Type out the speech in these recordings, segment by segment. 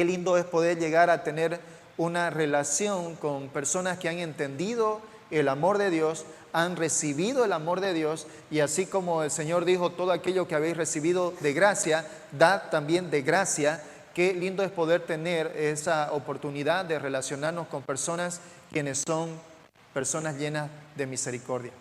Qué lindo es poder llegar a tener una relación con personas que han entendido el amor de Dios, han recibido el amor de Dios, y así como el Señor dijo, todo aquello que habéis recibido de gracia, dad también de gracia. Qué lindo es poder tener esa oportunidad de relacionarnos con personas quienes son personas llenas de misericordia.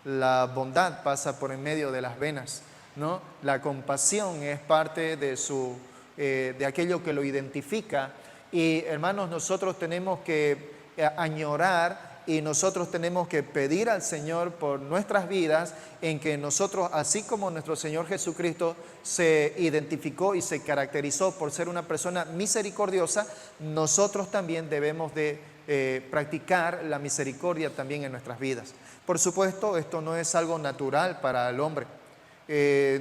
La bondad pasa por en medio de las venas, ¿no? La compasión es parte de aquello que lo identifica. Y hermanos, nosotros tenemos que añorar y nosotros tenemos que pedir al Señor por nuestras vidas, en que nosotros, así como nuestro Señor Jesucristo se identificó y se caracterizó por ser una persona misericordiosa, nosotros también debemos de practicar la misericordia también en nuestras vidas. Por supuesto, esto no es algo natural para el hombre.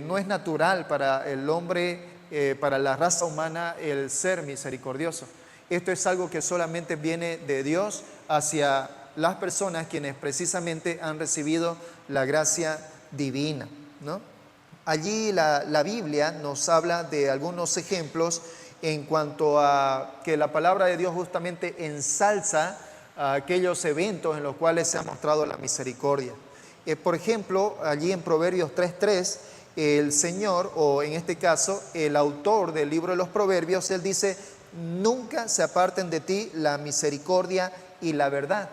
No es natural para el hombre, para la raza humana, el ser misericordioso. Esto es algo que solamente viene de Dios hacia las personas quienes precisamente han recibido la gracia divina, ¿no? Allí la Biblia nos habla de algunos ejemplos en cuanto a que la palabra de Dios justamente ensalza a aquellos eventos en los cuales se ha mostrado la misericordia. Por ejemplo, allí en Proverbios 3:3, el Señor, o en este caso, el autor del libro de los Proverbios, él dice: nunca se aparten de ti la misericordia y la verdad.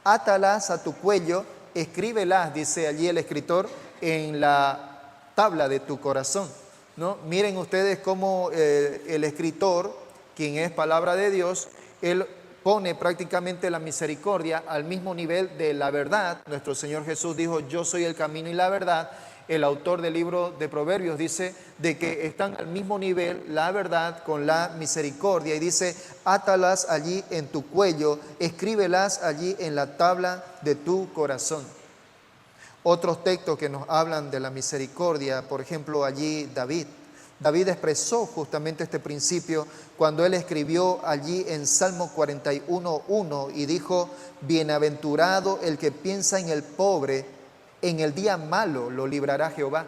Átalas a tu cuello, escríbelas, dice allí el escritor, en la tabla de tu corazón, ¿no? Miren ustedes cómo el escritor, quien es palabra de Dios, él pone prácticamente la misericordia al mismo nivel de la verdad. Nuestro Señor Jesús dijo: yo soy el camino y la verdad. El autor del libro de Proverbios dice de que están al mismo nivel la verdad con la misericordia, y dice: átalas allí en tu cuello, escríbelas allí en la tabla de tu corazón. Otros textos que nos hablan de la misericordia, por ejemplo, allí David expresó justamente este principio cuando él escribió allí en Salmo 41:1 y dijo: bienaventurado el que piensa en el pobre, en el día malo lo librará Jehová.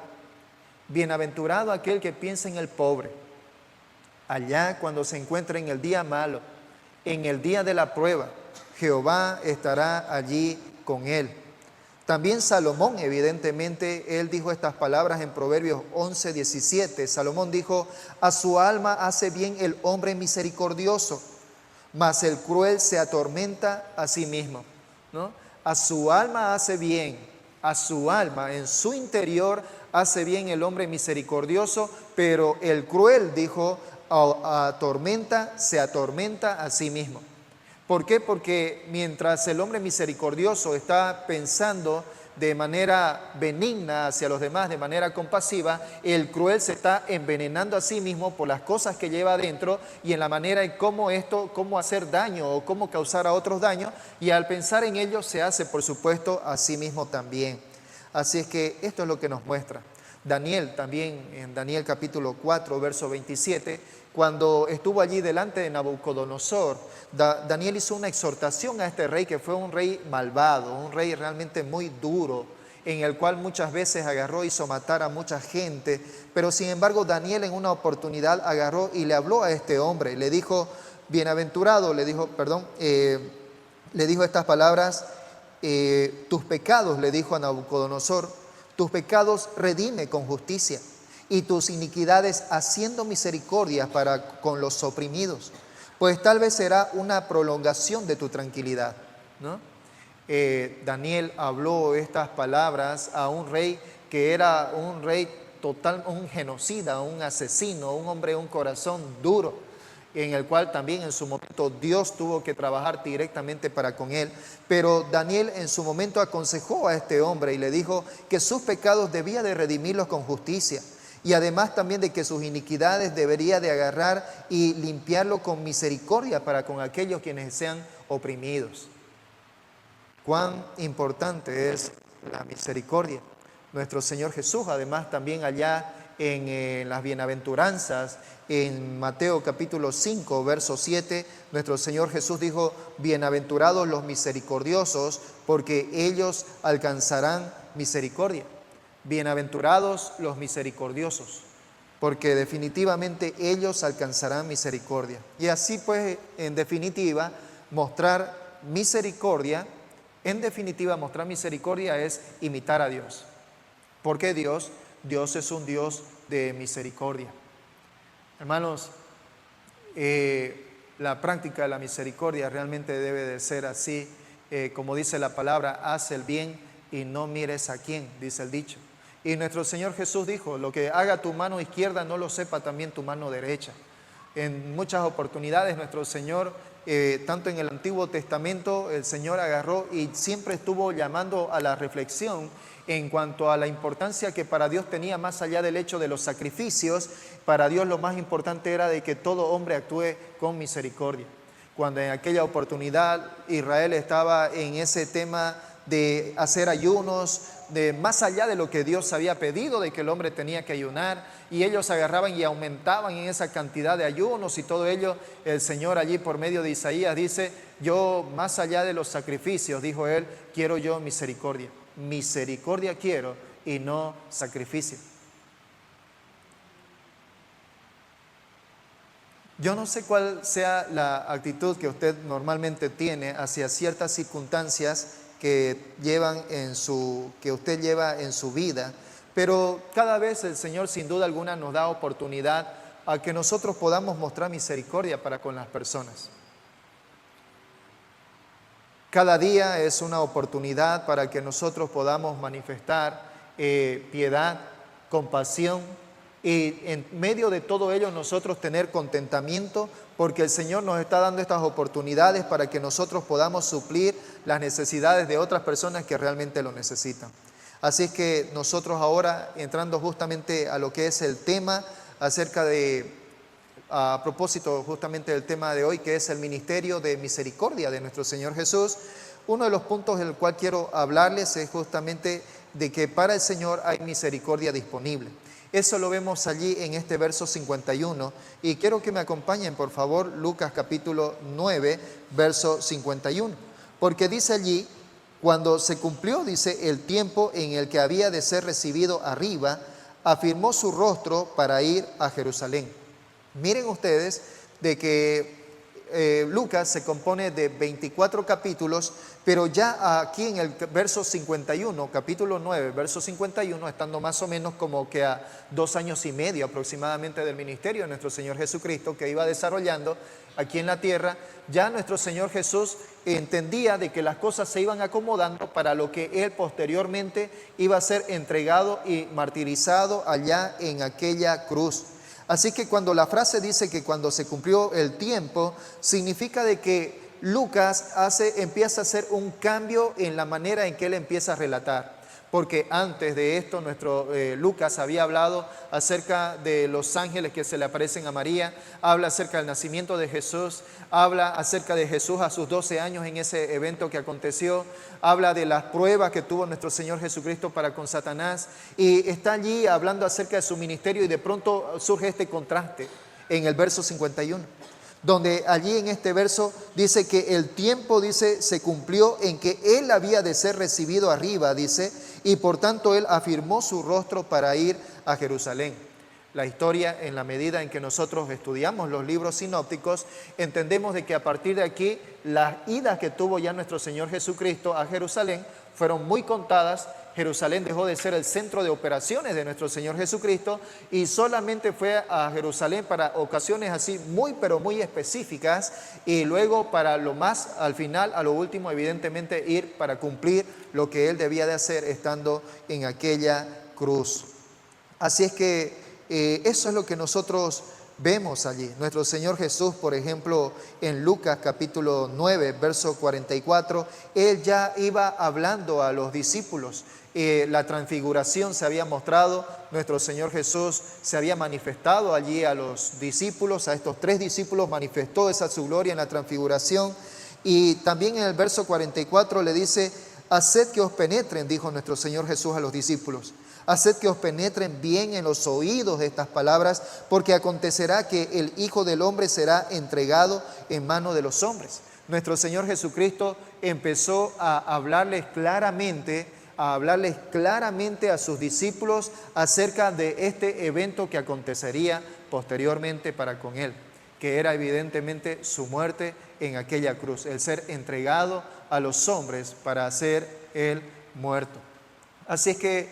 Bienaventurado aquel que piensa en el pobre. Allá cuando se encuentre en el día malo, en el día de la prueba, Jehová estará allí con él. También Salomón, evidentemente, él dijo estas palabras en Proverbios 11:17. Salomón dijo: a su alma hace bien el hombre misericordioso, mas el cruel se atormenta a sí mismo, ¿no? A su alma hace bien, a su alma, en su interior hace bien el hombre misericordioso, pero el cruel, dijo, se atormenta a sí mismo. ¿Por qué? Porque mientras el hombre misericordioso está pensando de manera benigna hacia los demás, de manera compasiva, el cruel se está envenenando a sí mismo por las cosas que lleva adentro y en la manera en cómo hacer daño o cómo causar a otros daño, y al pensar en ello se hace, por supuesto, a sí mismo también. Así es que esto es lo que nos muestra. Daniel también, en Daniel capítulo 4, verso 27, cuando estuvo allí delante de Nabucodonosor, Daniel hizo una exhortación a este rey, que fue un rey malvado, un rey realmente muy duro, en el cual muchas veces agarró y hizo matar a mucha gente. Pero sin embargo, Daniel en una oportunidad agarró y le habló a este hombre, le dijo: bienaventurado, le dijo estas palabras: tus pecados, le dijo a Nabucodonosor, tus pecados redime con justicia, y tus iniquidades haciendo misericordia para con los oprimidos, pues tal vez será una prolongación de tu tranquilidad, ¿no? Daniel habló estas palabras a un rey que era un rey total, un genocida, un asesino, un hombre, un corazón duro, en el cual también en su momento Dios tuvo que trabajar directamente para con él. Pero Daniel en su momento aconsejó a este hombre y le dijo que sus pecados debía de redimirlos con justicia, y además también de que sus iniquidades debería de agarrar y limpiarlo con misericordia para con aquellos quienes sean oprimidos. Cuán importante es la misericordia. Nuestro Señor Jesús, además, también allá en las bienaventuranzas, en Mateo capítulo 5, verso 7, nuestro Señor Jesús dijo: bienaventurados los misericordiosos, porque ellos alcanzarán misericordia. Bienaventurados los misericordiosos. porque definitivamente ellos alcanzarán misericordia. Y así pues, en definitiva, mostrar misericordia, mostrar misericordia es imitar a Dios. Porque Dios es un Dios de misericordia. Hermanos, la práctica de la misericordia realmente debe de ser así, como dice la palabra, haz el bien y no mires a quién, dice el dicho. Y nuestro Señor Jesús dijo, lo que haga tu mano izquierda no lo sepa también tu mano derecha. En muchas oportunidades nuestro Señor, tanto en el Antiguo Testamento, el Señor agarró y siempre estuvo llamando a la reflexión en cuanto a la importancia que para Dios tenía, más allá del hecho de los sacrificios. Para Dios lo más importante era de que todo hombre actúe con misericordia. Cuando en aquella oportunidad Israel estaba en ese tema de hacer ayunos, de más allá de lo que Dios había pedido, de que el hombre tenía que ayunar, y ellos agarraban y aumentaban en esa cantidad de ayunos y todo ello. El Señor allí por medio de Isaías dice, yo más allá de los sacrificios, dijo él, quiero yo misericordia. Misericordia quiero y no sacrificio. Yo no sé cuál sea la actitud que usted normalmente tiene hacia ciertas circunstancias que usted lleva en su vida, pero cada vez el Señor sin duda alguna nos da oportunidad a que nosotros podamos mostrar misericordia para con las personas. Cada día es una oportunidad para que nosotros podamos manifestar piedad, compasión, y en medio de todo ello nosotros tener contentamiento, porque el Señor nos está dando estas oportunidades para que nosotros podamos suplir las necesidades de otras personas que realmente lo necesitan. Así es que nosotros ahora, entrando justamente a lo que es el tema a propósito justamente del tema de hoy, que es el ministerio de misericordia de nuestro Señor Jesús, uno de los puntos del cual quiero hablarles es justamente de que para el Señor hay misericordia disponible. Eso lo vemos allí en este verso 51, y quiero que me acompañen por favor Lucas capítulo 9, verso 51, porque dice allí, cuando se cumplió, dice, el tiempo en el que había de ser recibido arriba, afirmó su rostro para ir a Jerusalén. Miren ustedes de que Lucas se compone de 24 capítulos, pero ya aquí en el verso 51, capítulo 9, verso 51, estando más o menos como que a 2 años y medio aproximadamente del ministerio de nuestro Señor Jesucristo que iba desarrollando aquí en la tierra, ya nuestro Señor Jesús entendía de que las cosas se iban acomodando para lo que Él posteriormente iba a ser entregado y martirizado allá en aquella cruz. Así que cuando la frase dice que cuando se cumplió el tiempo, significa de que Lucas empieza a hacer un cambio en la manera en que él empieza a relatar. Porque antes de esto nuestro Lucas había hablado acerca de los ángeles que se le aparecen a María, habla acerca del nacimiento de Jesús, habla acerca de Jesús a sus 12 años en ese evento que aconteció, habla de las pruebas que tuvo nuestro Señor Jesucristo para con Satanás, y está allí hablando acerca de su ministerio, y de pronto surge este contraste en el verso 51. Donde allí en este verso dice que el tiempo, dice, se cumplió en que él había de ser recibido arriba, dice, y por tanto él afirmó su rostro para ir a Jerusalén. La historia, en la medida en que nosotros estudiamos los libros sinópticos, entendemos de que a partir de aquí las idas que tuvo ya nuestro Señor Jesucristo a Jerusalén fueron muy contadas. Jerusalén dejó de ser el centro de operaciones de nuestro Señor Jesucristo y solamente fue a Jerusalén para ocasiones así muy pero muy específicas, y luego para lo más al final, a lo último, evidentemente ir para cumplir lo que él debía de hacer estando en aquella cruz. Así es que eso es lo que nosotros vemos allí. Nuestro Señor Jesús, por ejemplo, en Lucas capítulo 9, verso 44, él ya iba hablando a los discípulos. La transfiguración se había mostrado, nuestro Señor Jesús se había manifestado allí a los discípulos, a estos 3 discípulos manifestó esa su gloria en la transfiguración. Y también en el verso 44 le dice, haced que os penetren, dijo nuestro Señor Jesús a los discípulos. Haced que os penetren bien en los oídos de estas palabras, porque acontecerá que el Hijo del Hombre será entregado en mano de los hombres. Nuestro Señor Jesucristo empezó a hablarles claramente a hablarles claramente a sus discípulos acerca de este evento que acontecería posteriormente para con él, que era evidentemente su muerte en aquella cruz, el ser entregado a los hombres para ser el muerto. Así es que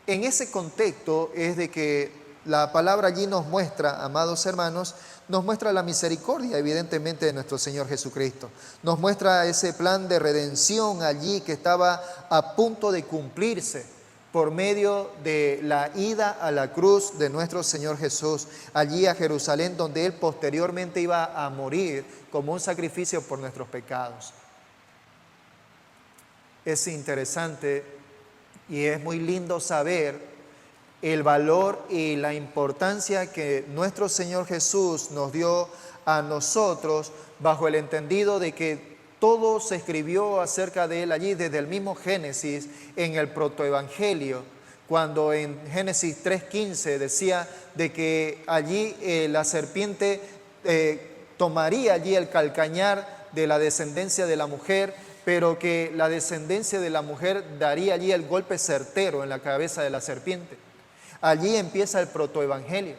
en ese contexto es de que la palabra allí nos muestra, amados hermanos, nos muestra la misericordia evidentemente de nuestro Señor Jesucristo. Nos muestra ese plan de redención allí que estaba a punto de cumplirse por medio de la ida a la cruz de nuestro Señor Jesús, allí a Jerusalén, donde Él posteriormente iba a morir como un sacrificio por nuestros pecados. Es interesante y es muy lindo saber el valor y la importancia que nuestro Señor Jesús nos dio a nosotros bajo el entendido de que todo se escribió acerca de Él allí desde el mismo Génesis en el protoevangelio, cuando en Génesis 3:15 decía de que allí la serpiente tomaría allí el calcañar de la descendencia de la mujer, pero que la descendencia de la mujer daría allí el golpe certero en la cabeza de la serpiente. Allí empieza el protoevangelio.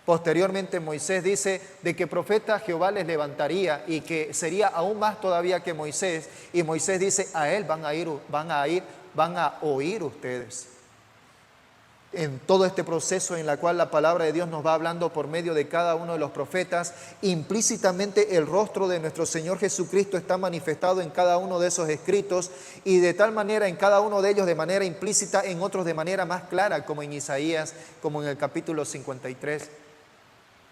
Posteriormente Moisés dice de que profeta Jehová les levantaría y que sería aún más todavía que Moisés. Y Moisés dice, a él van a oír ustedes. En todo este proceso en la cual la palabra de Dios nos va hablando por medio de cada uno de los profetas, implícitamente el rostro de nuestro Señor Jesucristo está manifestado en cada uno de esos escritos y de tal manera en cada uno de ellos de manera implícita, en otros de manera más clara, como en Isaías, como en el capítulo 53.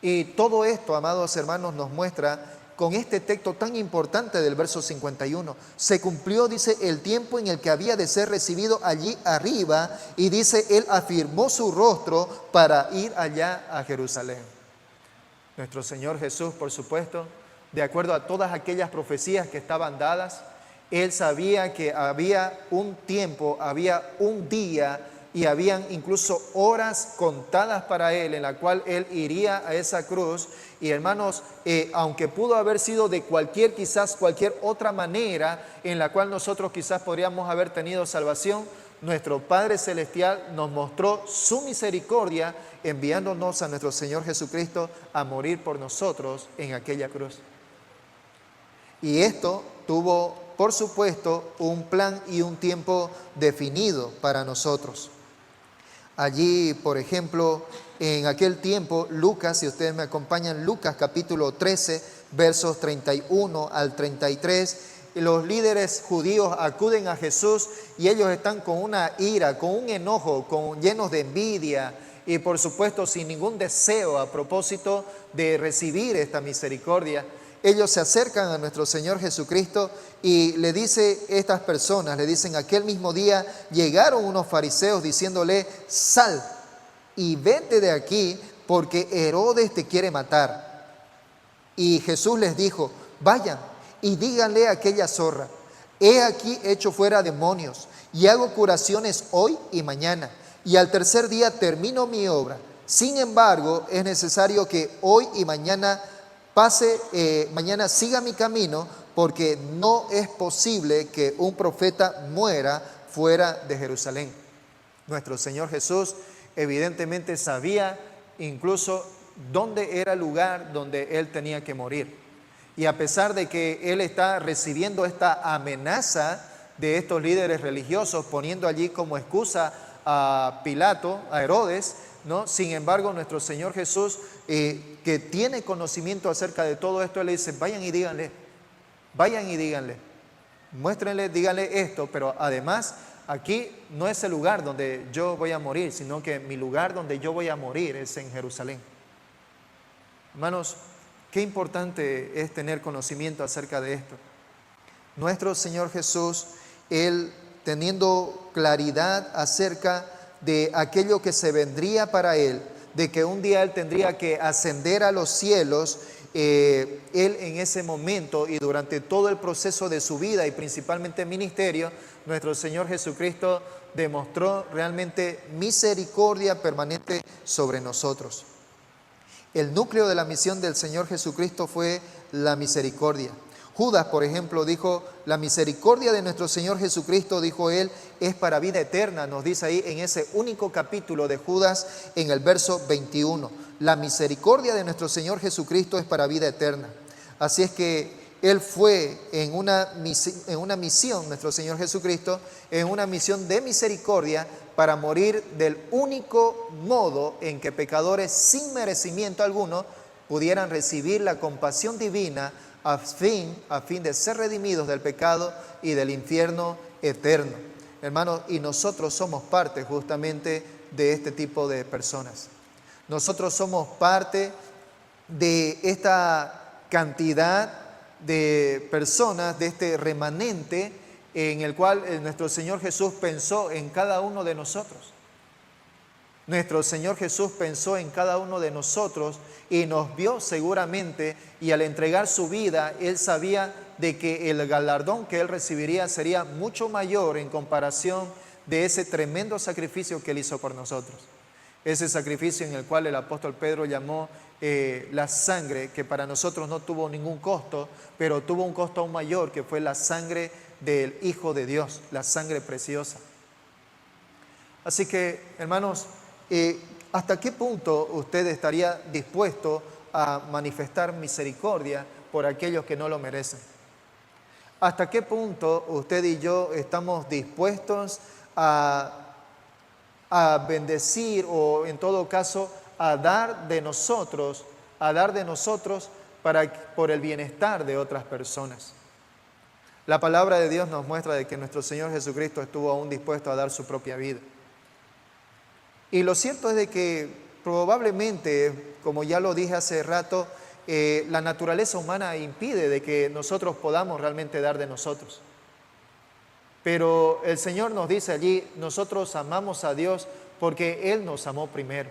Y todo esto, amados hermanos, nos muestra con este texto tan importante del verso 51. Se cumplió, dice, el tiempo en el que había de ser recibido allí arriba, y dice, Él afirmó su rostro para ir allá a Jerusalén. Nuestro Señor Jesús, por supuesto, de acuerdo a todas aquellas profecías que estaban dadas, Él sabía que había un tiempo, había un día y habían incluso horas contadas para Él en la cual Él iría a esa cruz. Y hermanos, aunque pudo haber sido de quizás cualquier otra manera en la cual nosotros quizás podríamos haber tenido salvación, nuestro Padre Celestial nos mostró su misericordia enviándonos a nuestro Señor Jesucristo a morir por nosotros en aquella cruz. Y esto tuvo, por supuesto, un plan y un tiempo definido para nosotros. Allí, por ejemplo, en aquel tiempo, Lucas, si ustedes me acompañan, Lucas capítulo 13, versos 31 al 33, los líderes judíos acuden a Jesús y ellos están con una ira, con un enojo, llenos de envidia y por supuesto sin ningún deseo a propósito de recibir esta misericordia. Ellos se acercan a nuestro Señor Jesucristo y le dice estas personas, le dicen, aquel mismo día llegaron unos fariseos diciéndole, sal y vete de aquí porque Herodes te quiere matar. Y Jesús les dijo, vayan y díganle a aquella zorra, he aquí hecho fuera demonios y hago curaciones hoy y mañana y al tercer día termino mi obra. Sin embargo, es necesario que hoy y mañana mañana siga mi camino, porque no es posible que un profeta muera fuera de Jerusalén. Nuestro Señor Jesús evidentemente sabía incluso dónde era el lugar donde Él tenía que morir. Y a pesar de que Él está recibiendo esta amenaza de estos líderes religiosos, poniendo allí como excusa a Pilato, a Herodes, ¿no? Sin embargo, nuestro Señor Jesús, que tiene conocimiento acerca de todo esto, Él le dice, vayan y díganle, muéstrenle, díganle esto, pero además aquí no es el lugar donde yo voy a morir, sino que mi lugar donde yo voy a morir es en Jerusalén. Hermanos, qué importante es tener conocimiento acerca de esto. Nuestro Señor Jesús, Él teniendo claridad acerca de aquello que se vendría para Él, de que un día Él tendría que ascender a los cielos, Él en ese momento y durante todo el proceso de su vida y principalmente ministerio, nuestro Señor Jesucristo demostró realmente misericordia permanente sobre nosotros. El núcleo de la misión del Señor Jesucristo fue la misericordia. Judas, por ejemplo, dijo, la misericordia de nuestro Señor Jesucristo, dijo él, es para vida eterna. Nos dice ahí en ese único capítulo de Judas, en el verso 21. La misericordia de nuestro Señor Jesucristo es para vida eterna. Así es que Él fue en una misión, nuestro Señor Jesucristo, en una misión de misericordia para morir del único modo en que pecadores sin merecimiento alguno pudieran recibir la compasión divina a fin de ser redimidos del pecado y del infierno eterno. Hermanos, y nosotros somos parte justamente de este tipo de personas. Nosotros somos parte de esta cantidad de personas, de este remanente en el cual nuestro Señor Jesús pensó en cada uno de nosotros. Nuestro Señor Jesús pensó en cada uno de nosotros y nos vio seguramente, y al entregar su vida, Él sabía de que el galardón que Él recibiría sería mucho mayor en comparación de ese tremendo sacrificio que Él hizo por nosotros. Ese sacrificio en el cual el apóstol Pedro llamó la sangre, que para nosotros no tuvo ningún costo, pero tuvo un costo aún mayor, que fue la sangre del Hijo de Dios, la sangre preciosa. Así que, hermanos, ¿hasta qué punto usted estaría dispuesto a manifestar misericordia por aquellos que no lo merecen? ¿Hasta qué punto usted y yo estamos dispuestos a bendecir, o en todo caso a dar de nosotros por el bienestar de otras personas? La palabra de Dios nos muestra de que nuestro Señor Jesucristo estuvo aún dispuesto a dar su propia vida. Y lo cierto es de que probablemente, como ya lo dije hace rato, la naturaleza humana impide de que nosotros podamos realmente dar de nosotros. Pero el Señor nos dice allí, nosotros amamos a Dios porque Él nos amó primero.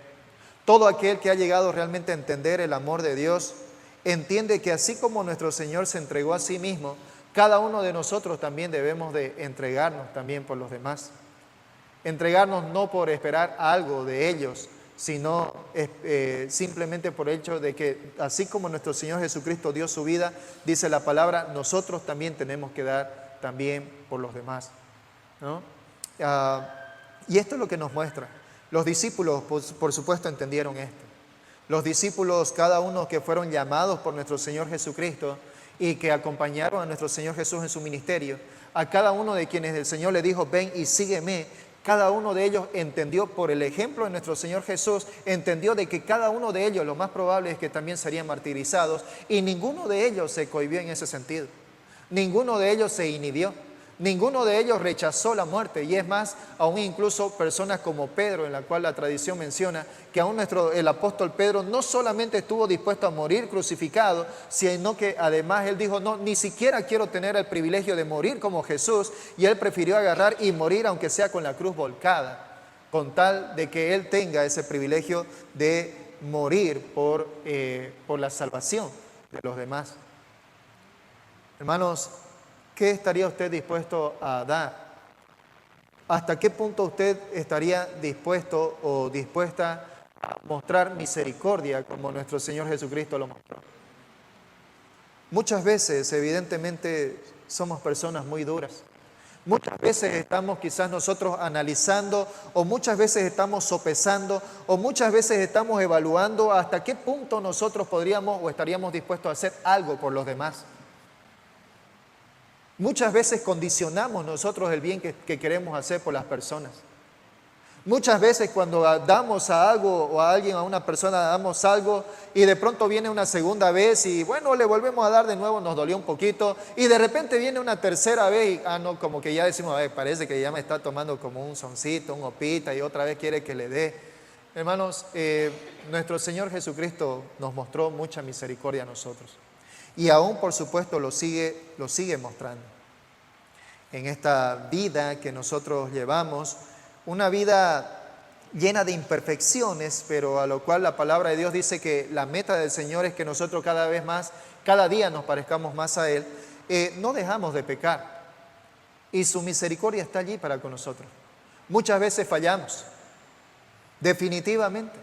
Todo aquel que ha llegado realmente a entender el amor de Dios, entiende que así como nuestro Señor se entregó a sí mismo, cada uno de nosotros también debemos de entregarnos también por los demás. Entregarnos no por esperar algo de ellos, sino simplemente por el hecho de que así como nuestro Señor Jesucristo dio su vida, dice la palabra, nosotros también tenemos que dar también por los demás, ¿no? Y esto es lo que nos muestra. Los discípulos, por supuesto, entendieron esto. Los discípulos, cada uno que fueron llamados por nuestro Señor Jesucristo y que acompañaron a nuestro Señor Jesús en su ministerio, a cada uno de quienes el Señor le dijo, ven y sígueme, cada uno de ellos entendió por el ejemplo de nuestro Señor Jesús, entendió de que cada uno de ellos lo más probable es que también serían martirizados, y ninguno de ellos se cohibió en ese sentido. Ninguno de ellos se inhibió, ninguno de ellos rechazó la muerte, y es más, aún incluso personas como Pedro, en la cual la tradición menciona que aún el apóstol Pedro no solamente estuvo dispuesto a morir crucificado, sino que además él dijo, no, ni siquiera quiero tener el privilegio de morir como Jesús, y él prefirió agarrar y morir aunque sea con la cruz volcada, con tal de que él tenga ese privilegio de morir por la salvación de los demás. Hermanos, ¿qué estaría usted dispuesto a dar? ¿Hasta qué punto usted estaría dispuesto o dispuesta a mostrar misericordia como nuestro Señor Jesucristo lo mostró? Muchas veces, evidentemente, somos personas muy duras. Muchas veces estamos quizás nosotros analizando, o muchas veces estamos sopesando, o muchas veces estamos evaluando hasta qué punto nosotros podríamos o estaríamos dispuestos a hacer algo por los demás. Muchas veces condicionamos nosotros el bien que queremos hacer por las personas. Muchas veces cuando damos a algo o a alguien, a una persona, damos algo y de pronto viene una segunda vez y bueno, le volvemos a dar de nuevo, nos dolió un poquito, y de repente viene una tercera vez y no, como que ya decimos, parece que ya me está tomando como un soncito, un opita, y otra vez quiere que le dé. Hermanos, nuestro Señor Jesucristo nos mostró mucha misericordia a nosotros. Y aún, por supuesto, lo sigue mostrando. En esta vida que nosotros llevamos, una vida llena de imperfecciones, pero a lo cual la palabra de Dios dice que la meta del Señor es que nosotros cada vez más, cada día nos parezcamos más a Él, no dejamos de pecar. Y su misericordia está allí para con nosotros. Muchas veces fallamos, definitivamente.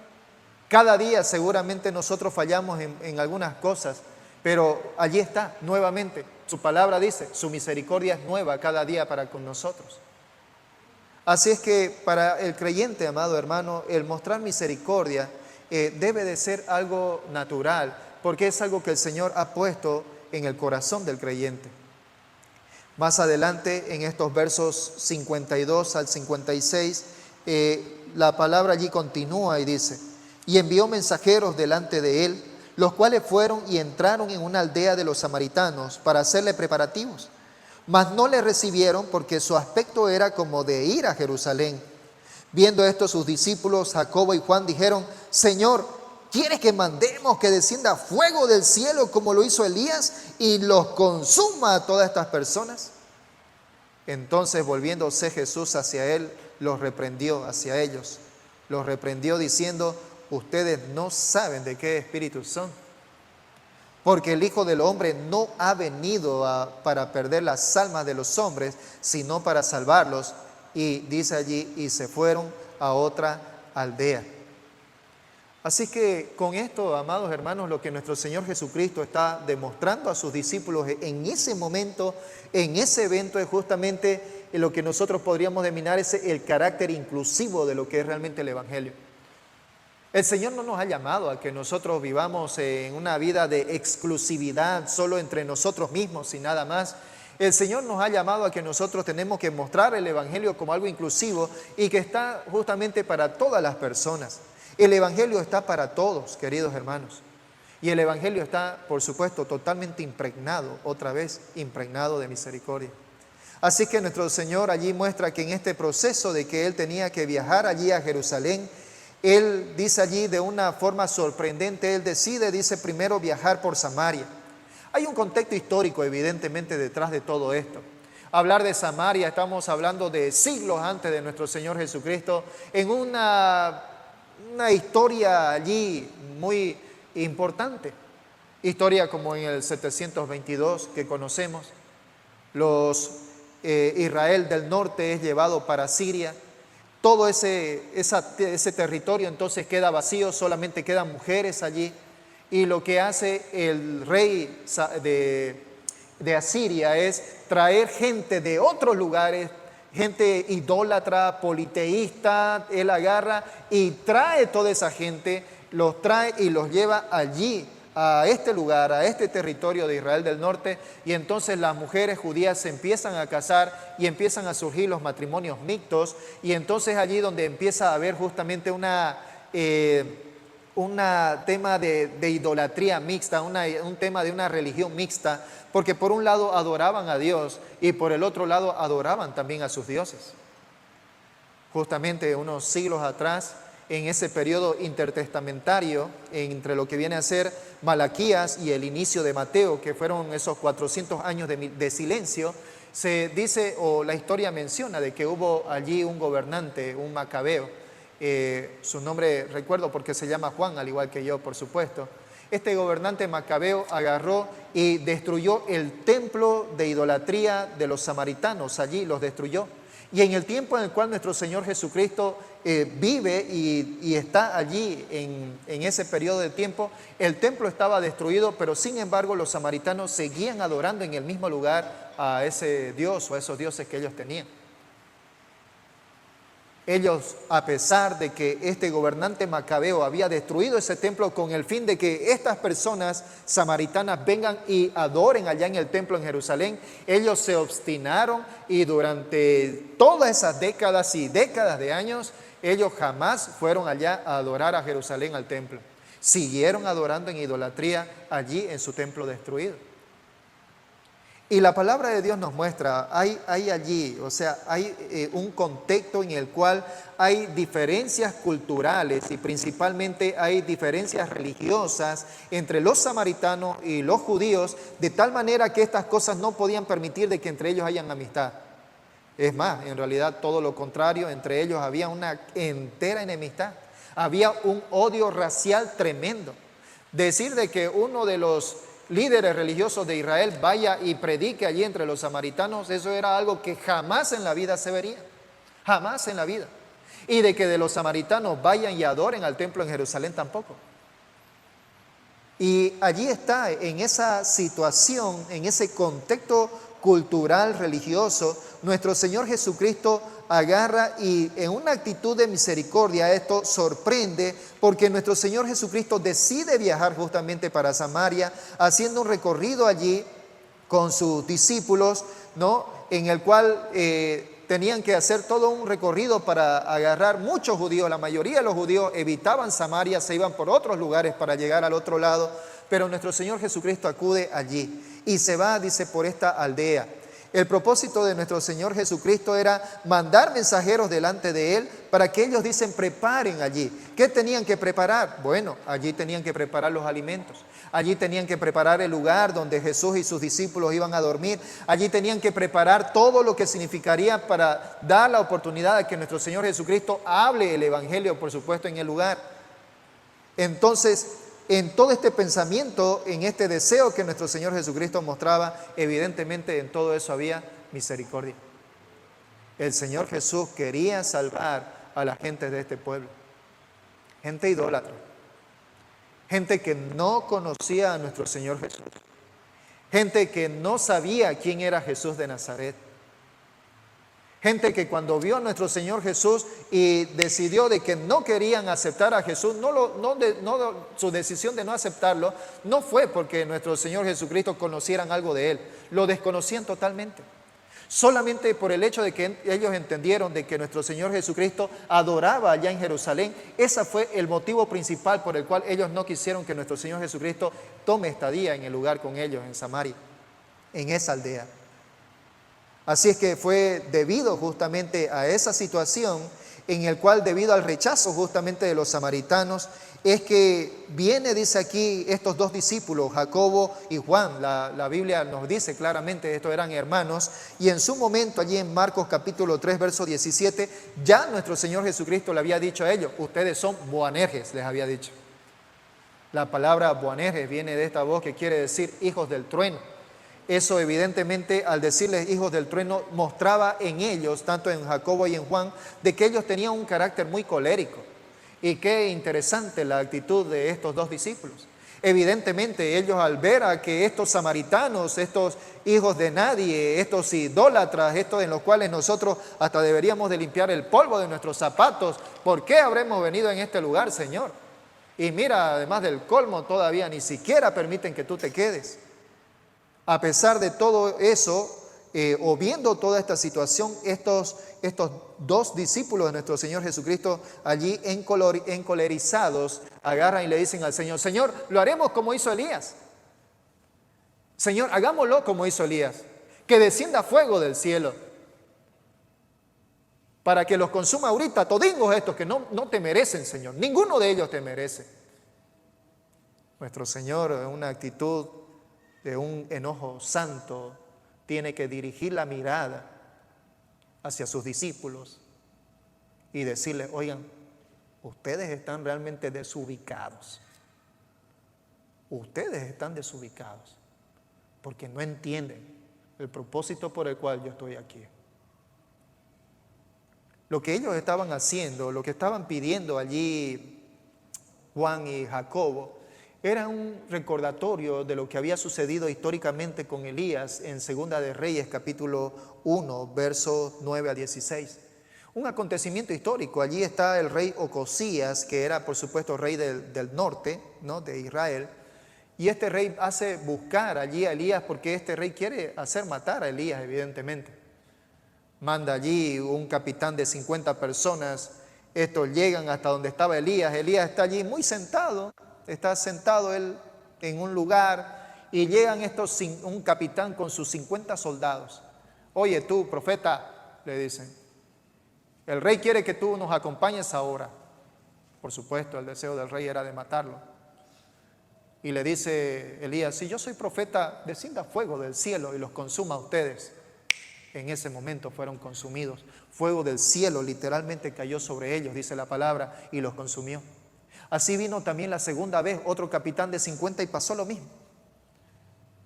Cada día seguramente nosotros fallamos en algunas cosas, pero allí está nuevamente Su palabra dice, su misericordia es nueva cada día para con nosotros. Así es que para el creyente, amado hermano, el mostrar misericordia debe de ser algo natural, porque es algo que el Señor ha puesto en el corazón del creyente. Más adelante, en estos versos 52 al 56, la palabra allí continúa y dice, y envió mensajeros delante de él, los cuales fueron y entraron en una aldea de los samaritanos para hacerle preparativos. Mas no le recibieron porque su aspecto era como de ir a Jerusalén. Viendo esto, sus discípulos Jacobo y Juan dijeron, Señor, ¿quieres que mandemos que descienda fuego del cielo como lo hizo Elías y los consuma a todas estas personas? Entonces, volviéndose Jesús hacia él, los reprendió hacia ellos. Los reprendió diciendo, ustedes no saben de qué espíritu son. Porque el Hijo del Hombre no ha venido para perder las almas de los hombres, sino para salvarlos. Y dice allí, y se fueron a otra aldea. Así que con esto, amados hermanos, lo que nuestro Señor Jesucristo está demostrando a sus discípulos en ese momento, en ese evento, es justamente lo que nosotros podríamos denominar el carácter inclusivo de lo que es realmente el Evangelio. El Señor no nos ha llamado a que nosotros vivamos en una vida de exclusividad solo entre nosotros mismos y nada más. El Señor nos ha llamado a que nosotros tenemos que mostrar el Evangelio como algo inclusivo y que está justamente para todas las personas. El Evangelio está para todos, queridos hermanos. Y el Evangelio está, por supuesto, totalmente impregnado, otra vez, impregnado de misericordia. Así que nuestro Señor allí muestra que en este proceso de que Él tenía que viajar allí a Jerusalén, Él dice allí de una forma sorprendente, Él decide, dice, primero viajar por Samaria. Hay un contexto histórico evidentemente detrás de todo esto. Hablar de Samaria, estamos hablando de siglos antes de nuestro Señor Jesucristo, en una historia allí muy importante. Historia como en el 722 que conocemos. Israel del norte es llevado para Siria. Todo ese territorio entonces queda vacío, solamente quedan mujeres allí. Y lo que hace el rey de Asiria es traer gente de otros lugares, gente idólatra, politeísta. Él agarra y trae toda esa gente, los trae y los lleva allí, a este lugar, a este territorio de Israel del norte, y entonces las mujeres judías se empiezan a casar y empiezan a surgir los matrimonios mixtos, y entonces allí donde empieza a haber justamente un tema de idolatría mixta, un tema de una religión mixta, porque por un lado adoraban a Dios y por el otro lado adoraban también a sus dioses. Justamente unos siglos atrás, en ese periodo intertestamentario, entre lo que viene a ser Malaquías y el inicio de Mateo, que fueron esos 400 años de silencio, se dice, o la historia menciona, de que hubo allí un gobernante, un macabeo. Su nombre recuerdo porque se llama Juan, al igual que yo, por supuesto. Este gobernante macabeo agarró y destruyó el templo de idolatría de los samaritanos, allí los destruyó. Y en el tiempo en el cual nuestro Señor Jesucristo vive y está allí en ese periodo de tiempo, el templo estaba destruido, pero sin embargo los samaritanos seguían adorando en el mismo lugar a ese Dios o a esos dioses que ellos tenían. Ellos, a pesar de que este gobernante macabeo había destruido ese templo con el fin de que estas personas samaritanas vengan y adoren allá en el templo en Jerusalén, ellos se obstinaron y durante todas esas décadas y décadas de años, ellos jamás fueron allá a adorar a Jerusalén, al templo. Siguieron adorando en idolatría allí en su templo destruido. Y la palabra de Dios nos muestra, hay allí, o sea, hay un contexto en el cual hay diferencias culturales y principalmente hay diferencias religiosas entre los samaritanos y los judíos, de tal manera que estas cosas no podían permitir de que entre ellos hayan amistad. Es más, en realidad todo lo contrario, entre ellos había una entera enemistad, había un odio racial tremendo. Decir de que uno de los líderes religiosos de Israel vaya y predique allí entre los samaritanos, eso era algo que jamás en la vida se vería, jamás en la vida. Y de que de los samaritanos vayan y adoren al templo en Jerusalén tampoco. Y allí está, en esa situación, en ese contexto cultural, religioso, nuestro Señor Jesucristo agarra y en una actitud de misericordia esto sorprende, porque nuestro Señor Jesucristo decide viajar justamente para Samaria, haciendo un recorrido allí con sus discípulos, ¿no? En el cual tenían que hacer todo un recorrido para agarrar muchos judíos. La mayoría de los judíos evitaban Samaria, se iban por otros lugares para llegar al otro lado, pero nuestro Señor Jesucristo acude allí y se va, dice, por esta aldea. El propósito de nuestro Señor Jesucristo era mandar mensajeros delante de Él para que ellos, dicen, preparen allí. ¿Qué tenían que preparar? Bueno, allí tenían que preparar los alimentos. Allí tenían que preparar el lugar donde Jesús y sus discípulos iban a dormir. Allí tenían que preparar todo lo que significaría para dar la oportunidad de que nuestro Señor Jesucristo hable el Evangelio, por supuesto, en el lugar. Entonces, en todo este pensamiento, en este deseo que nuestro Señor Jesucristo mostraba, evidentemente en todo eso había misericordia. El Señor Jesús quería salvar a la gente de este pueblo, gente idólatra, gente que no conocía a nuestro Señor Jesús, gente que no sabía quién era Jesús de Nazaret. Gente que cuando vio a nuestro Señor Jesús y decidió de que no querían aceptar a Jesús, su decisión de no aceptarlo no fue porque nuestro Señor Jesucristo conocieran algo de Él, lo desconocían totalmente. Solamente por el hecho de que ellos entendieron de que nuestro Señor Jesucristo adoraba allá en Jerusalén, ese fue el motivo principal por el cual ellos no quisieron que nuestro Señor Jesucristo tome estadía en el lugar con ellos, en Samaria, en esa aldea. Así es que fue debido justamente a esa situación en el cual, debido al rechazo justamente de los samaritanos, es que viene, dice aquí, estos dos discípulos, Jacobo y Juan. La Biblia nos dice claramente que estos eran hermanos, y en su momento, allí en Marcos capítulo 3, verso 17, ya nuestro Señor Jesucristo le había dicho a ellos: ustedes son Boanerges, les había dicho. La palabra Boanerges viene de esta voz que quiere decir hijos del trueno. Eso evidentemente, al decirles hijos del trueno, mostraba en ellos, tanto en Jacobo y en Juan, de que ellos tenían un carácter muy colérico. Y qué interesante la actitud de estos dos discípulos. Evidentemente ellos, al ver a que estos samaritanos, estos hijos de nadie, estos idólatras, estos en los cuales nosotros hasta deberíamos de limpiar el polvo de nuestros zapatos, ¿por qué habremos venido en este lugar, Señor? Y mira, además del colmo, todavía ni siquiera permiten que tú te quedes. A pesar de todo eso, o viendo toda esta situación, estos dos discípulos de nuestro Señor Jesucristo, allí encolerizados, agarran y le dicen al Señor: Señor, lo haremos como hizo Elías. Señor, hagámoslo como hizo Elías, que descienda fuego del cielo para que los consuma ahorita, todingos estos que no te merecen, Señor. Ninguno de ellos te merece. Nuestro Señor, en una actitud de un enojo santo, tiene que dirigir la mirada hacia sus discípulos y decirles: oigan, ustedes están realmente desubicados. Ustedes están desubicados porque no entienden el propósito por el cual yo estoy aquí. Lo que ellos estaban haciendo, lo que estaban pidiendo allí Juan y Jacobo, era un recordatorio de lo que había sucedido históricamente con Elías en Segunda de Reyes, capítulo 1, versos 9 a 16. Un acontecimiento histórico. Allí está el rey Ocosías, que era, por supuesto, rey del norte, ¿no?, de Israel. Y este rey hace buscar allí a Elías porque este rey quiere hacer matar a Elías, evidentemente. Manda allí un capitán de 50 personas. Estos llegan hasta donde estaba Elías. Elías está allí muy sentado. Está sentado él en un lugar y llegan un capitán con sus 50 soldados. Oye tú, profeta, le dicen, el rey quiere que tú nos acompañes ahora. Por supuesto, el deseo del rey era de matarlo. Y le dice Elías: si yo soy profeta, descienda fuego del cielo y los consuma a ustedes. En ese momento fueron consumidos. Fuego del cielo literalmente cayó sobre ellos, dice la palabra, y los consumió. Así vino también la segunda vez otro capitán de 50 y pasó lo mismo.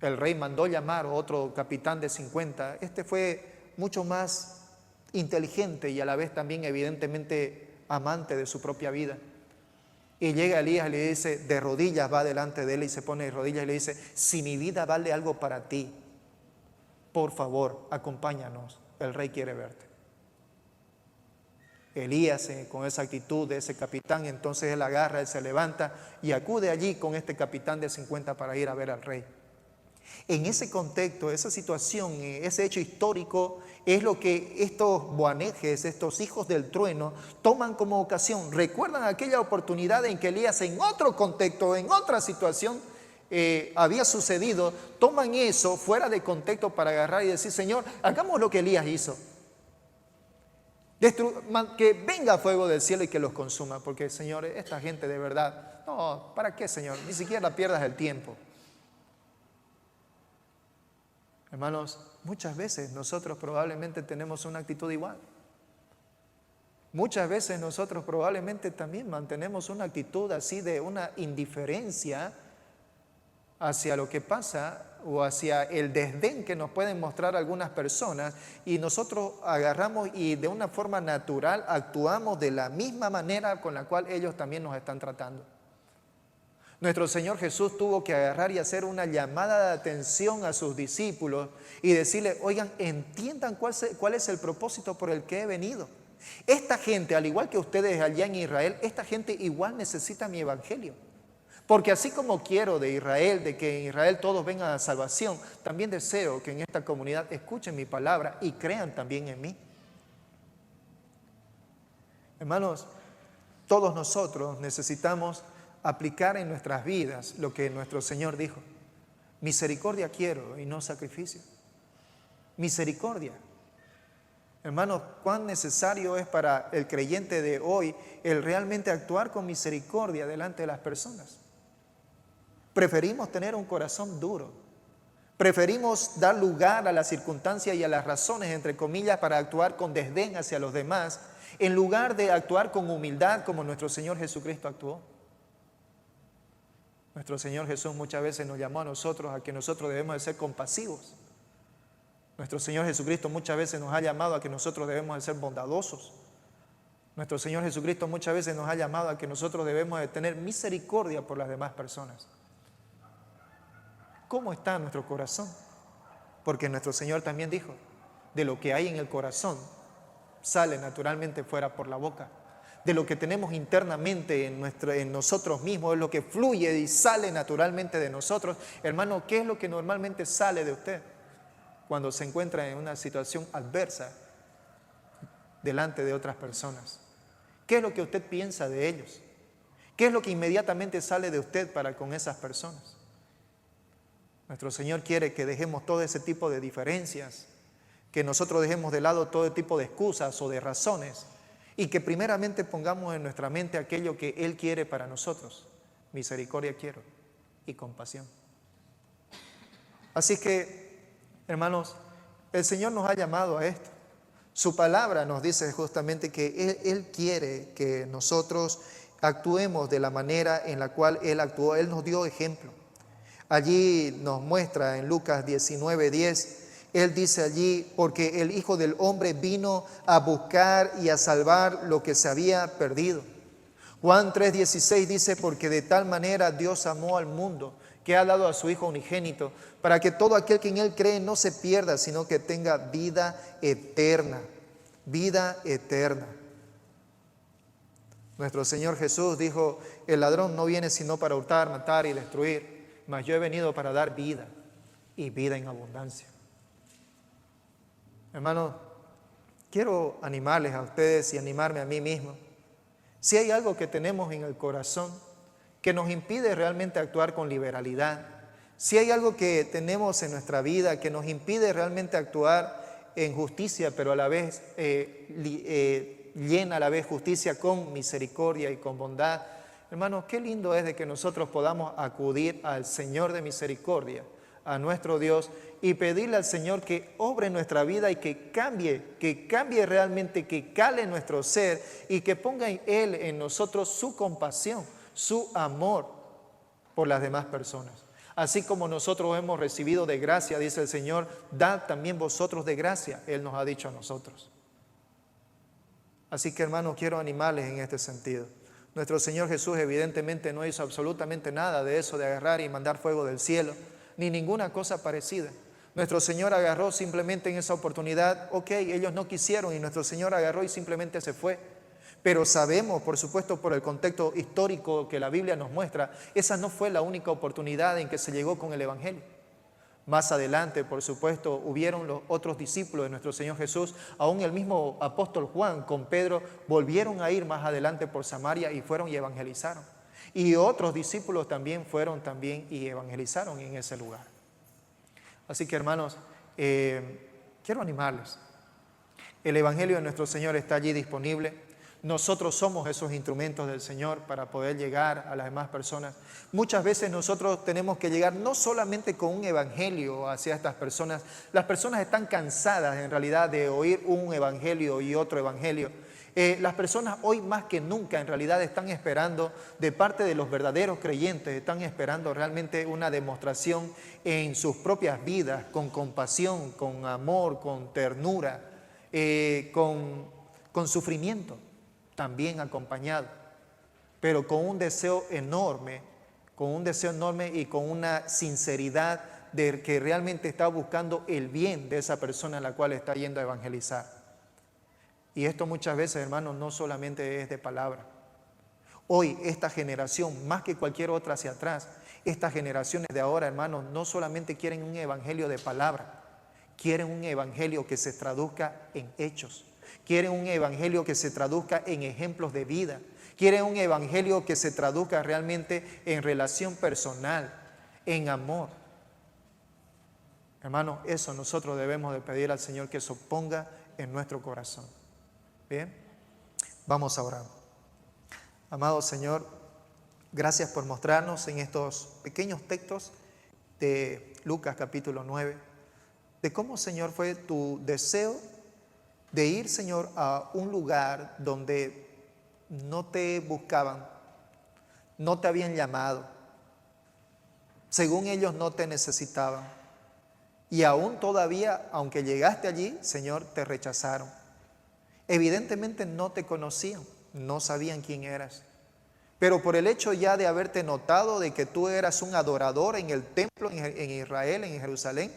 El rey mandó llamar a otro capitán de 50. Este fue mucho más inteligente y a la vez también evidentemente amante de su propia vida. Y llega Elías y le dice, de rodillas va delante de él y se pone de rodillas y le dice, si mi vida vale algo para ti, por favor, acompáñanos, el rey quiere verte. Elías, con esa actitud de ese capitán, entonces él agarra, él se levanta y acude allí con este capitán de 50 para ir a ver al rey. En ese contexto, esa situación, ese hecho histórico, es lo que estos Boanerges, estos hijos del trueno, toman como ocasión. ¿Recuerdan aquella oportunidad en que Elías, en otro contexto, en otra situación, había sucedido? Toman eso fuera de contexto para agarrar y decir, Señor, hagamos lo que Elías hizo. Que venga fuego del cielo y que los consuma, porque, Señor, esta gente de verdad, no, ¿para qué, Señor? Ni siquiera pierdas el tiempo. Hermanos, muchas veces nosotros probablemente tenemos una actitud igual. Muchas veces nosotros probablemente también mantenemos una actitud así de una indiferencia hacia lo que pasa o hacia el desdén que nos pueden mostrar algunas personas, y nosotros agarramos y de una forma natural actuamos de la misma manera con la cual ellos también nos están tratando. Nuestro Señor Jesús tuvo que agarrar y hacer una llamada de atención a sus discípulos y decirle, oigan, entiendan cuál es el propósito por el que he venido. Esta gente, al igual que ustedes allá en Israel, esta gente igual necesita mi evangelio. Porque así como quiero de Israel, de que en Israel todos vengan a salvación, también deseo que en esta comunidad escuchen mi palabra y crean también en mí. Hermanos, todos nosotros necesitamos aplicar en nuestras vidas lo que nuestro Señor dijo. Misericordia quiero y no sacrificio. Misericordia. Hermanos, cuán necesario es para el creyente de hoy el realmente actuar con misericordia delante de las personas. Preferimos tener un corazón duro. Preferimos dar lugar a las circunstancias y a las razones, entre comillas, para actuar con desdén hacia los demás, en lugar de actuar con humildad como nuestro Señor Jesucristo actuó. Nuestro Señor Jesús muchas veces nos llamó a nosotros a que nosotros debemos de ser compasivos. Nuestro Señor Jesucristo muchas veces nos ha llamado a que nosotros debemos de ser bondadosos. Nuestro Señor Jesucristo muchas veces nos ha llamado a que nosotros debemos de tener misericordia por las demás personas. ¿Cómo está nuestro corazón? Porque nuestro Señor también dijo, de lo que hay en el corazón sale naturalmente fuera por la boca. De lo que tenemos internamente en nosotros mismos, es lo que fluye y sale naturalmente de nosotros. Hermano, ¿qué es lo que normalmente sale de usted cuando se encuentra en una situación adversa delante de otras personas? ¿Qué es lo que usted piensa de ellos? ¿Qué es lo que inmediatamente sale de usted para con esas personas? Nuestro Señor quiere que dejemos todo ese tipo de diferencias, que nosotros dejemos de lado todo tipo de excusas o de razones, y que primeramente pongamos en nuestra mente aquello que Él quiere para nosotros. Misericordia quiero y compasión. Así que, hermanos, el Señor nos ha llamado a esto. Su palabra nos dice justamente que Él quiere que nosotros actuemos de la manera en la cual Él actuó. Él nos dio ejemplo. Allí nos muestra en Lucas 19:10, Él dice allí, porque el Hijo del Hombre vino a buscar y a salvar lo que se había perdido. Juan 3:16 dice, porque de tal manera Dios amó al mundo, que ha dado a su Hijo unigénito, para que todo aquel que en Él cree no se pierda, sino que tenga vida eterna. Vida eterna. Nuestro Señor Jesús dijo, el ladrón no viene sino para hurtar, matar y destruir, mas yo he venido para dar vida y vida en abundancia. Hermanos, quiero animarles a ustedes y animarme a mí mismo. Si hay algo que tenemos en el corazón que nos impide realmente actuar con liberalidad, si hay algo que tenemos en nuestra vida que nos impide realmente actuar en justicia, pero a la vez llena a la vez justicia con misericordia y con bondad, hermanos, qué lindo es de que nosotros podamos acudir al Señor de misericordia, a nuestro Dios, y pedirle al Señor que obre en nuestra vida y que cambie realmente, que cale en nuestro ser y que ponga en Él, en nosotros, su compasión, su amor por las demás personas. Así como nosotros hemos recibido de gracia, dice el Señor, dad también vosotros de gracia, Él nos ha dicho a nosotros. Así que, hermanos, quiero animarles en este sentido. Nuestro Señor Jesús evidentemente no hizo absolutamente nada de eso, de agarrar y mandar fuego del cielo, ni ninguna cosa parecida. Nuestro Señor agarró simplemente en esa oportunidad, ok, ellos no quisieron y nuestro Señor agarró y simplemente se fue. Pero sabemos, por supuesto, por el contexto histórico que la Biblia nos muestra, esa no fue la única oportunidad en que se llegó con el Evangelio. Más adelante, por supuesto, hubieron los otros discípulos de nuestro Señor Jesús, aún el mismo apóstol Juan con Pedro, volvieron a ir más adelante por Samaria y fueron y evangelizaron. Y otros discípulos también fueron y evangelizaron en ese lugar. Así que, hermanos, quiero animarles. El Evangelio de nuestro Señor está allí disponible. Nosotros somos esos instrumentos del Señor para poder llegar a las demás personas. Muchas veces nosotros tenemos que llegar no solamente con un evangelio hacia estas personas. Las personas están cansadas en realidad de oír un evangelio y otro evangelio. Las personas hoy más que nunca en realidad están esperando de parte de los verdaderos creyentes, están esperando realmente una demostración en sus propias vidas, con compasión, con amor, con ternura, con sufrimiento también acompañado, pero con un deseo enorme y con una sinceridad de que realmente está buscando el bien de esa persona a la cual está yendo a evangelizar. Y esto muchas veces, hermanos, no solamente es de palabra. Hoy esta generación, más que cualquier otra hacia atrás, estas generaciones de ahora, hermanos, no solamente quieren un evangelio de palabra, quieren un evangelio que se traduzca en hechos. Quieren un evangelio que se traduzca en ejemplos de vida. Quieren un evangelio que se traduzca realmente en relación personal, en amor. Hermanos, eso nosotros debemos de pedir al Señor que eso ponga en nuestro corazón. Bien, vamos a orar. Amado Señor, gracias por mostrarnos en estos pequeños textos de Lucas capítulo 9, de cómo, Señor, fue tu deseo de ir, Señor, a un lugar donde no te buscaban, no te habían llamado, según ellos no te necesitaban. Y aún todavía, aunque llegaste allí, Señor, te rechazaron. Evidentemente no te conocían, no sabían quién eras. Pero por el hecho ya de haberte notado de que tú eras un adorador en el templo en Israel, en Jerusalén,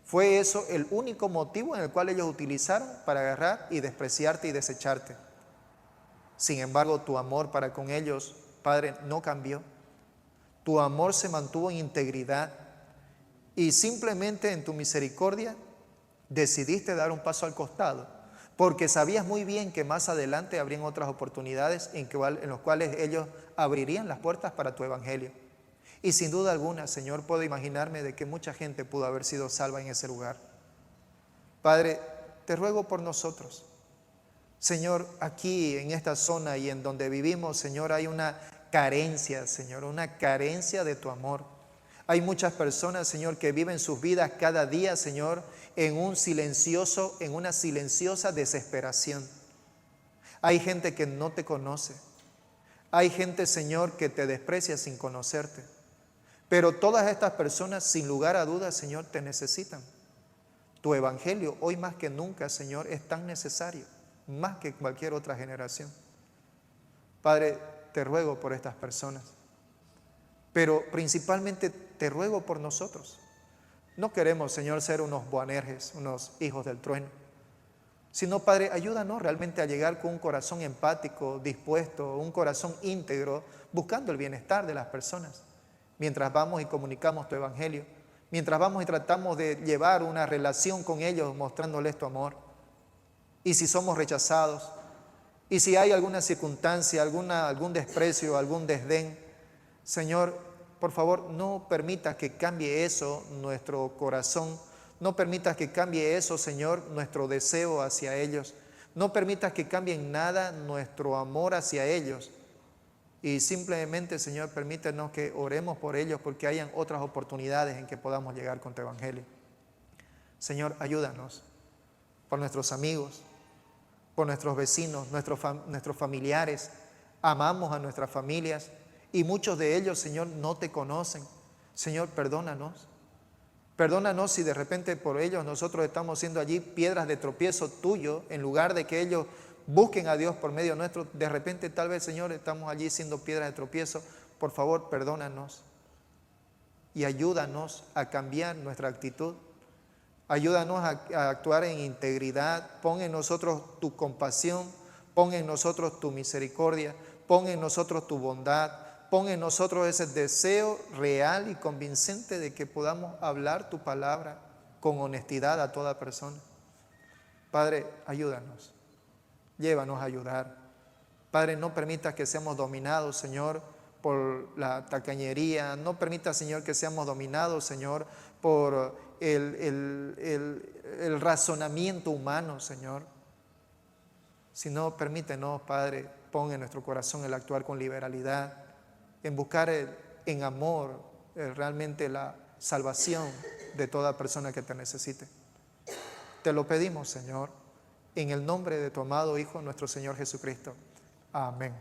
fue eso el único motivo en el cual ellos utilizaron para agarrar y despreciarte y desecharte. Sin embargo, tu amor para con ellos, Padre, no cambió. Tu amor se mantuvo en integridad y simplemente en tu misericordia decidiste dar un paso al costado, porque sabías muy bien que más adelante habrían otras oportunidades en las cuales ellos abrirían las puertas para tu evangelio. Y sin duda alguna, Señor, puedo imaginarme de que mucha gente pudo haber sido salva en ese lugar. Padre, te ruego por nosotros. Señor, aquí en esta zona y en donde vivimos, Señor, hay una carencia, Señor, una carencia de tu amor. Hay muchas personas, Señor, que viven sus vidas cada día, Señor, en una silenciosa desesperación. Hay gente que no te conoce. Hay gente, Señor, que te desprecia sin conocerte. Pero todas estas personas, sin lugar a dudas, Señor, te necesitan. Tu evangelio, hoy más que nunca, Señor, es tan necesario, más que cualquier otra generación. Padre, te ruego por estas personas, pero principalmente te ruego por nosotros. No queremos, Señor, ser unos Boanerges, unos hijos del trueno, sino, Padre, ayúdanos realmente a llegar con un corazón empático, dispuesto, un corazón íntegro, buscando el bienestar de las personas. Mientras vamos y comunicamos tu evangelio, mientras vamos y tratamos de llevar una relación con ellos mostrándoles tu amor. Y si somos rechazados, y si hay alguna circunstancia, algún desprecio, algún desdén, Señor, por favor, no permitas que cambie eso nuestro corazón, no permitas que cambie eso, Señor, nuestro deseo hacia ellos, no permitas que cambie en nada nuestro amor hacia ellos. Y simplemente, Señor, permítenos que oremos por ellos porque hayan otras oportunidades en que podamos llegar con tu evangelio. Señor, ayúdanos por nuestros amigos, por nuestros vecinos, nuestros familiares. Amamos a nuestras familias y muchos de ellos, Señor, no te conocen. Señor, perdónanos. Perdónanos si de repente por ellos nosotros estamos siendo allí piedras de tropiezo tuyo, en lugar de que ellos busquen a Dios por medio nuestro. De repente, tal vez, Señor, estamos allí siendo piedra de tropiezo. Por favor, perdónanos y ayúdanos a cambiar nuestra actitud. Ayúdanos a actuar en integridad. Pon en nosotros tu compasión, pon en nosotros tu misericordia, pon en nosotros tu bondad, pon en nosotros ese deseo real y convincente de que podamos hablar tu palabra con honestidad a toda persona. Padre, ayúdanos, llévanos a ayudar. Padre, no permita que seamos dominados, Señor, por la tacañería. No permita, Señor, que seamos dominados, Señor, por el razonamiento humano, Señor. Sino permítenos, Padre, pon en nuestro corazón el actuar con liberalidad, en buscar en amor realmente la salvación de toda persona que te necesite. Te lo pedimos, Señor, en el nombre de tu amado Hijo, nuestro Señor Jesucristo. Amén.